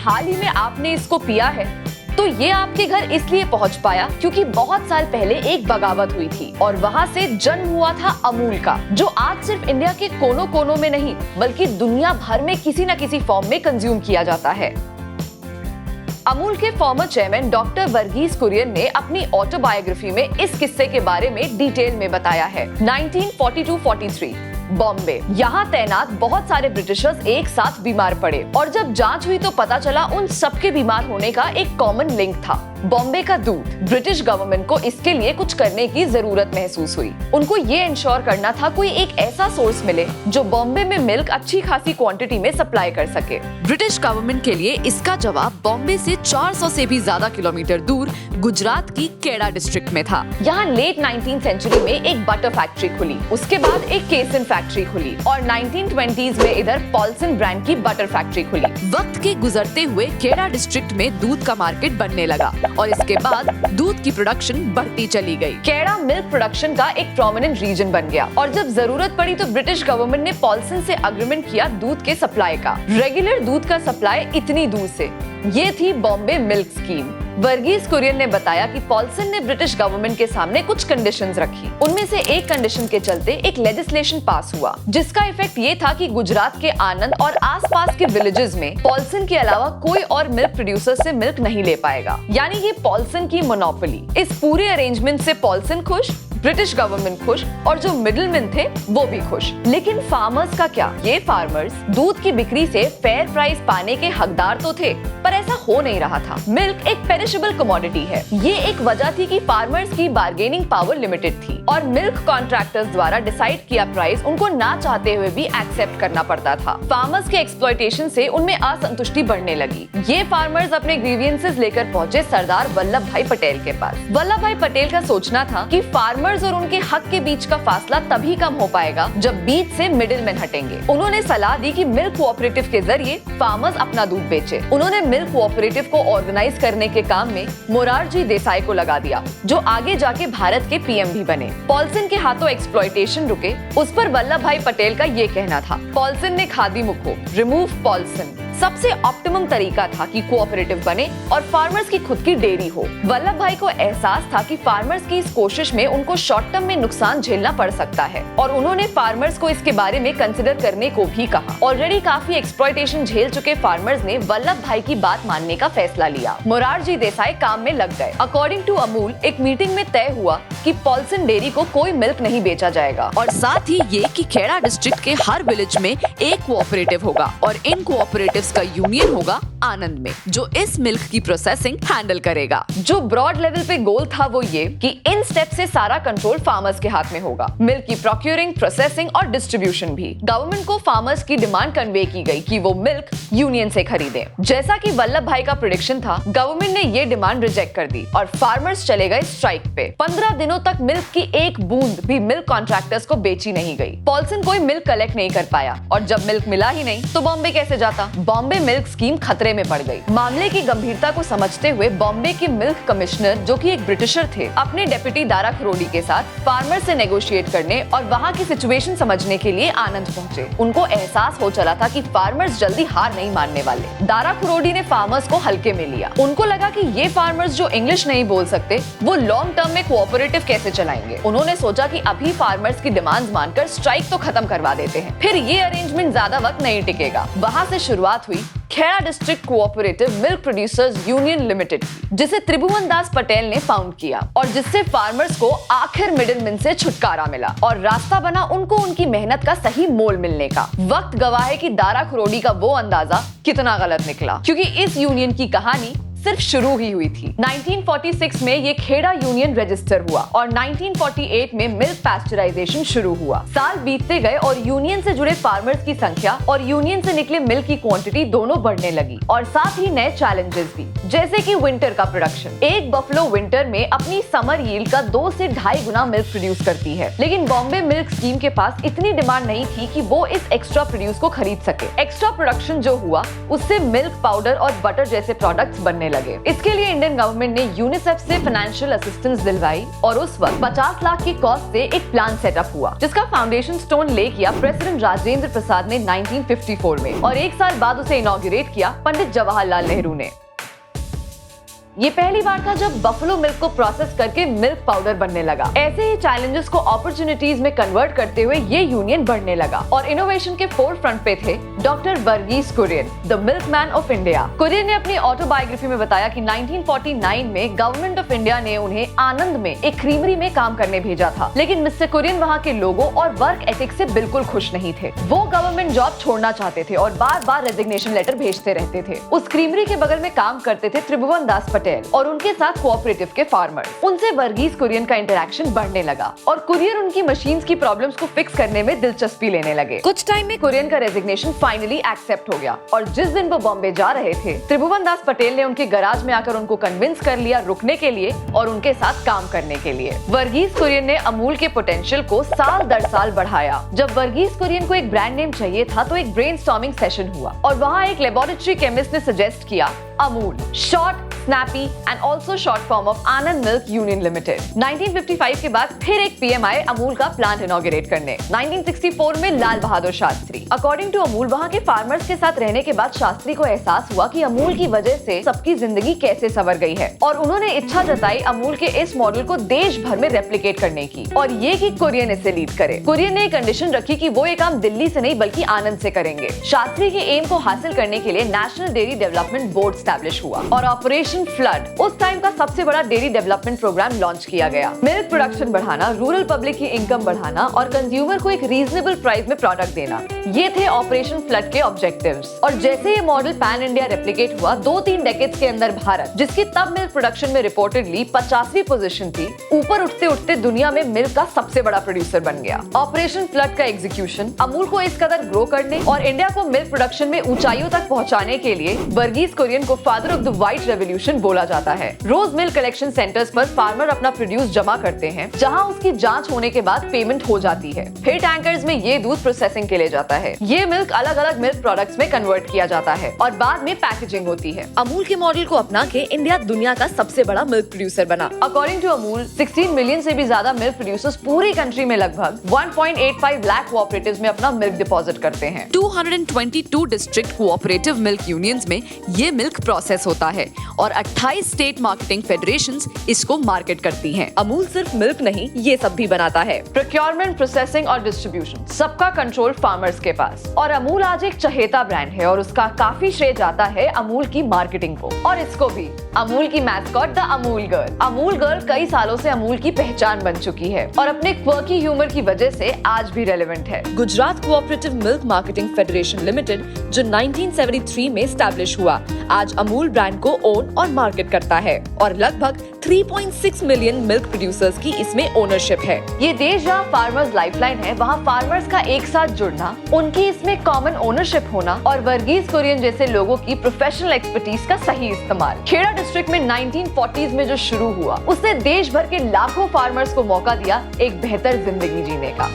हाल ही में आपने इसको पिया है तो ये आपके घर इसलिए पहुंच पाया क्योंकि बहुत साल पहले एक बगावत हुई थी और वहाँ से जन्म हुआ था अमूल का, जो आज सिर्फ इंडिया के कोनों कोनों में नहीं बल्कि दुनिया भर में किसी न किसी फॉर्म में कंज्यूम किया जाता है। अमूल के former chairman doctor Verghese Kurien ने अपनी ऑटोबायोग्राफी में इस किस्से के बारे में डिटेल में बताया है। 1942-43 बॉम्बे, यहाँ तैनात बहुत सारे ब्रिटिशर्स एक साथ बीमार पड़े और जब जांच हुई तो पता चला उन सबके बीमार होने का एक कॉमन लिंक था, बॉम्बे का दूध। ब्रिटिश गवर्नमेंट को इसके लिए कुछ करने की जरूरत महसूस हुई। उनको ये इंश्योर करना था कोई एक ऐसा सोर्स मिले जो बॉम्बे में मिल्क अच्छी खासी क्वांटिटी में सप्लाई कर सके। ब्रिटिश गवर्नमेंट के लिए इसका जवाब बॉम्बे से 400 से भी ज्यादा किलोमीटर दूर गुजरात की केड़ा डिस्ट्रिक्ट में था। यहाँ लेट 19th सेंचुरी में एक बटर फैक्ट्री खुली, उसके बाद एक केसन फैक्ट्री खुली और 1920s में इधर पॉल्सन ब्रांड की बटर फैक्ट्री खुली। वक्त के गुजरते हुए केड़ा डिस्ट्रिक्ट में दूध का मार्केट बनने लगा और इसके बाद दूध की प्रोडक्शन बढ़ती चली गई। केड़ा मिल्क प्रोडक्शन का एक प्रोमिनेंट रीजन बन गया और जब जरूरत पड़ी तो ब्रिटिश गवर्नमेंट ने पॉल्सन से एग्रीमेंट किया दूध के सप्लाई का। रेगुलर दूध का सप्लाई इतनी दूर से, ये थी बॉम्बे मिल्क स्कीम। वर्गीस कुरियन ने बताया कि पॉल्सन ने ब्रिटिश गवर्नमेंट के सामने कुछ कंडीशंस रखी। उनमें से एक कंडीशन के चलते एक लेजिस्लेशन पास हुआ जिसका इफेक्ट ये था कि गुजरात के आनंद और आसपास के विलेजेस में पॉल्सन के अलावा कोई और मिल्क प्रोड्यूसर से मिल्क नहीं ले पाएगा, यानी ये पॉल्सन की मोनोपोली। इस पूरे अरेंजमेंट से पॉल्सन खुश, ब्रिटिश गवर्नमेंट खुश और जो मिडिलमैन थे वो भी खुश। लेकिन फार्मर्स का क्या? ये फार्मर्स दूध की बिक्री से फेयर प्राइस पाने के हकदार तो थे पर ऐसा हो नहीं रहा था। मिल्क एक पेरिशेबल कमोडिटी है, ये एक वजह थी कि फार्मर्स की बार्गेनिंग पावर लिमिटेड थी और मिल्क कॉन्ट्रैक्टर्स द्वारा डिसाइड किया प्राइस उनको ना चाहते हुए भी एक्सेप्ट करना पड़ता था। फार्मर्स के एक्सप्लॉयटेशन से उनमें असंतुष्टि बढ़ने लगी। ये फार्मर्स अपने ग्रीवियंसेस लेकर पहुंचे सरदार वल्लभ भाई पटेल के पास। वल्लभ भाई पटेल का सोचना था कि फार्मर्स और उनके हक के बीच का फासला तभी कम हो पाएगा जब बीच से मिडिलमैन हटेंगे। उन्होंने सलाह दी कि मिल्क कोऑपरेटिव के जरिए फार्मर्स अपना दूध बेचे। उन्होंने मिल्क कोऑपरेटिव को ऑर्गेनाइज करने के काम में मोरारजी देसाई को लगा दिया, जो आगे जाके भारत के पीएम भी बने। पॉल्सन के हाथों एक्सप्लॉयटेशन रुके, उस पर वल्लभ भाई पटेल का ये कहना था, पॉल्सन ने खादी मुखो, रिमूव पॉल्सन। सबसे ऑप्टिमम तरीका था कि कोऑपरेटिव बने और फार्मर्स की खुद की डेयरी हो। वल्लभ भाई को एहसास था कि फार्मर्स की इस कोशिश में उनको शॉर्ट टर्म में नुकसान झेलना पड़ सकता है और उन्होंने फार्मर्स को इसके बारे में कंसिडर करने को भी कहा। ऑलरेडी काफी एक्सप्लॉयटेशन झेल चुके फार्मर्स ने वल्लभ भाई की बात मानने का फैसला लिया। मोरारजी देसाई काम में लग गए। अकॉर्डिंग टू अमूल, एक मीटिंग में तय हुआ कि पॉल्सन डेयरी को कोई मिल्क नहीं बेचा जाएगा और साथ ही ये कि खेड़ा डिस्ट्रिक्ट के हर विलेज में एक कोऑपरेटिव होगा और इन कोऑपरेटिव्स का यूनियन होगा आनंद में, जो इस मिल्क की प्रोसेसिंग हैंडल करेगा। जो ब्रॉड लेवल पे गोल था वो ये कि इन स्टेप से सारा कंट्रोल फार्मर्स के हाथ में होगा, मिल्क की प्रोक्यूरिंग, प्रोसेसिंग और डिस्ट्रीब्यूशन भी। गवर्नमेंट को फार्मर्स की डिमांड कन्वे की गई कि वो मिल्क यूनियन से खरीदे। जैसा कि वल्लभ भाई का प्रेडिक्शन था, गवर्नमेंट ने ये डिमांड रिजेक्ट कर दी और फार्मर्स चले गए स्ट्राइक पे। 15 दिनों तक मिल्क की एक बूंद भी मिल्क कॉन्ट्रैक्टर्स को बेची नहीं गई। पॉल्सन कोई मिल्क कलेक्ट नहीं कर पाया और जब मिल्क मिला ही नहीं तो बॉम्बे कैसे जाता? बॉम्बे मिल्क स्कीम खतरे में पड़ गई। मामले की गंभीरता को समझते हुए बॉम्बे के मिल्क कमिश्नर, जो कि एक ब्रिटिशर थे, अपने डेप्यूटी दारा खरोड़ी के साथ फार्मर से नेगोशिएट करने और वहाँ की सिचुएशन समझने के लिए आनंद पहुँचे। उनको एहसास हो चला था कि फार्मर्स जल्दी हार नहीं मानने वाले। दारा खरोड़ी ने फार्मर्स को हल्के में लिया। उनको लगा कि ये फार्मर्स जो इंग्लिश नहीं बोल सकते वो लॉन्ग टर्म में कोऑपरेटिव कैसे चलाएंगे। उन्होंने सोचा कि अभी फार्मर्स की डिमांड्स मानकर स्ट्राइक तो खत्म करवा देते हैं, फिर ये अरेंजमेंट ज्यादा वक्त नहीं टिकेगा। वहाँ से शुरुआत हुई Kheda district cooperative milk producers union limited, जिसे त्रिभुवन दास पटेल ने फाउंड किया और जिससे फार्मर्स को आखिर मिडिलमैन से छुटकारा मिला और रास्ता बना उनको उनकी मेहनत का सही मोल मिलने का। वक्त गवाह है कि दारा खरोड़ी का वो अंदाजा कितना गलत निकला, क्योंकि इस यूनियन की कहानी सिर्फ शुरू ही हुई थी। 1946 में ये खेड़ा यूनियन रजिस्टर हुआ और 1948 में मिल्क पास्चराइजेशन शुरू हुआ। साल बीतते गए और यूनियन से जुड़े फार्मर्स की संख्या और यूनियन से निकले मिल्क की क्वांटिटी दोनों बढ़ने लगी और साथ ही नए चैलेंजेस भी, जैसे कि विंटर का प्रोडक्शन। एक बफलो विंटर में अपनी समर यील्ड का 2 से 2.5 गुना मिल्क प्रोड्यूस करती है, लेकिन बॉम्बे मिल्क स्कीम के पास इतनी डिमांड नहीं थी कि वो इस एक्स्ट्रा प्रोड्यूस को खरीद सके। एक्स्ट्रा प्रोडक्शन जो हुआ उससे मिल्क पाउडर और बटर जैसे प्रोडक्ट्स बनने लगे। इसके लिए इंडियन गवर्नमेंट ने यूनिसेफ से फाइनेंशियल असिस्टेंस दिलवाई और उस वक्त 50 लाख की कॉस्ट से एक प्लान सेटअप हुआ, जिसका फाउंडेशन स्टोन ले किया प्रेसिडेंट राजेंद्र प्रसाद ने 1954 में, और एक साल बाद उसे इनॉग्रेट किया पंडित जवाहरलाल नेहरू ने। ये पहली बार था जब बफलो मिल्क को प्रोसेस करके मिल्क पाउडर बनने लगा। ऐसे ही चैलेंजेस को अपॉर्चुनिटीज में कन्वर्ट करते हुए ये यूनियन बढ़ने लगा और इनोवेशन के फोर फ्रंट पे थे doctor Verghese Kurien, the milkman of India. Kurien ने अपनी ऑटोबायोग्राफी में बताया कि 1949 में गवर्नमेंट ऑफ इंडिया ने उन्हें आनंद में एक क्रीमरी में काम करने भेजा था, लेकिन मिस्टर कुरियन वहाँ के लोगों और वर्क एथिक से बिल्कुल खुश नहीं थे। वो गवर्नमेंट जॉब छोड़ना चाहते थे और बार बार रेजिग्नेशन लेटर भेजते रहते थे। उस क्रीमरी के बगल में काम करते थे त्रिभुवन दास पटेल और उनके साथ कोऑपरेटिव के फार्मर्स। उनसे वर्गीस कुरियन का इंटरेक्शन बढ़ने लगा और कुरियन उनकी मशीन्स की प्रॉब्लम्स को फिक्स करने में दिलचस्पी लेने लगे। कुछ टाइम में कुरियन का रेजिग्नेशन फाइनली एक्सेप्ट हो गया और जिस दिन वो बॉम्बे जा रहे थे, त्रिभुवन दास पटेल ने उनके गैराज में आकर उनको कन्विंस कर लिया रुकने के लिए और उनके साथ काम करने के लिए। वर्गीस कुरियन ने अमूल के पोटेंशियल को साल दर साल बढ़ाया। जब वर्गीस कुरियन को एक ब्रांड नेम चाहिए था तो एक ब्रेनस्टॉर्मिंग सेशन हुआ और वहाँ एक लेबोरेटरी केमिस्ट ने सजेस्ट किया Amul, short, snappy and also short form of Anand milk union limited. 1955 के बाद फिर एक पीएम आए अमूल का प्लांट इनॉग्रेट करने। 1964 में लाल बहादुर शास्त्री। अकॉर्डिंग टू अमूल, वहाँ के फार्मर्स के साथ रहने के बाद शास्त्री को एहसास हुआ कि अमूल की वजह से सबकी जिंदगी कैसे संवर गई है और उन्होंने इच्छा जताई अमूल के इस मॉडल को देश भर में रेप्लिकेट करने की और ये कि कुरियन इसे लीड करे। कुरियन ने कंडीशन रखी कि वो ये काम दिल्ली से नहीं बल्कि आनंद से करेंगे। शास्त्री के एम को हासिल करने के लिए national dairy development board establish हुआ और ऑपरेशन फ्लड उस टाइम का सबसे बड़ा डेयरी डेवलपमेंट प्रोग्राम लॉन्च किया गया। मिल्क प्रोडक्शन बढ़ाना, रूरल पब्लिक की इनकम बढ़ाना और कंज्यूमर को एक रीजनेबल प्राइस में प्रोडक्ट देना, ये थे ऑपरेशन फ्लड के ऑब्जेक्टिव्स। और जैसे ये मॉडल पैन इंडिया रेप्लिकेट हुआ, 2-3 डेकेड्स के अंदर भारत, जिसकी तब मिल्क प्रोडक्शन में रिपोर्टेडली 50वीं पोजीशन थी, ऊपर उठते उठते दुनिया में मिल्क का सबसे बड़ा प्रोड्यूसर बन गया। ऑपरेशन फ्लड का एग्जीक्यूशन अमूल को इस कदर ग्रो करने और इंडिया को मिल्क प्रोडक्शन में ऊंचाइयों तक पहुंचाने के लिए वर्गीस कुरियन को father of the white revolution बोला जाता है। रोज मिल्क कलेक्शन सेंटर्स पर फार्मर अपना प्रोड्यूस जमा करते हैं, जहां उसकी जांच होने के बाद पेमेंट हो जाती है। फिर टैंकर्स में ये दूध प्रोसेसिंग के लिए जाता है। ये मिल्क अलग अलग मिल्क प्रोडक्ट्स में कन्वर्ट किया जाता है और बाद में पैकेजिंग होती है। अमूल के मॉडल को अपना के इंडिया दुनिया का सबसे बड़ा मिल्क प्रोड्यूसर बना। अकॉर्डिंग टू अमूल, 16 मिलियन से भी ज्यादा मिल्क प्रोड्यूसर्स पूरी कंट्री में लगभग 1.85 लाख कोऑपरेटिव्स में अपना मिल्क डिपॉजिट करते हैं। 222 डिस्ट्रिक्ट कोऑपरेटिव मिल्क यूनियंस में ये मिल्क प्रोसेस होता है और 28 स्टेट मार्केटिंग फेडरेशंस इसको मार्केट करती हैं। अमूल सिर्फ मिल्क नहीं, ये सब भी बनाता है। प्रोक्योरमेंट, प्रोसेसिंग और डिस्ट्रीब्यूशन, सबका कंट्रोल फार्मर्स के पास। और अमूल आज एक चहेता ब्रांड है और उसका काफी श्रेय जाता है अमूल की मार्केटिंग को और इसको भी। अमूल की mascot the Amul girl. Amul girl कई सालों से अमूल की पहचान बन चुकी है और अपने क्वर्की ह्यूमर की वजह से आज भी रेलेवेंट है। Gujarat cooperative milk marketing federation limited, जो 1973 में एस्टैब्लिश हुआ, आज अमूल ब्रांड को ओन और मार्केट करता है और लगभग 3.6 मिलियन मिल्क प्रोड्यूसर्स की इसमें ओनरशिप है। ये देश जहाँ फार्मर्स लाइफलाइन है, वहाँ फार्मर्स का एक साथ जुड़ना, उनकी इसमें कॉमन ओनरशिप होना और वर्गीस कुरियन जैसे लोगों की प्रोफेशनल एक्सपर्टीज का सही इस्तेमाल। खेड़ा डिस्ट्रिक्ट में 1940s में जो शुरू हुआ, उसने देश भर के लाखों फार्मर्स को मौका दिया एक बेहतर जिंदगी जीने का।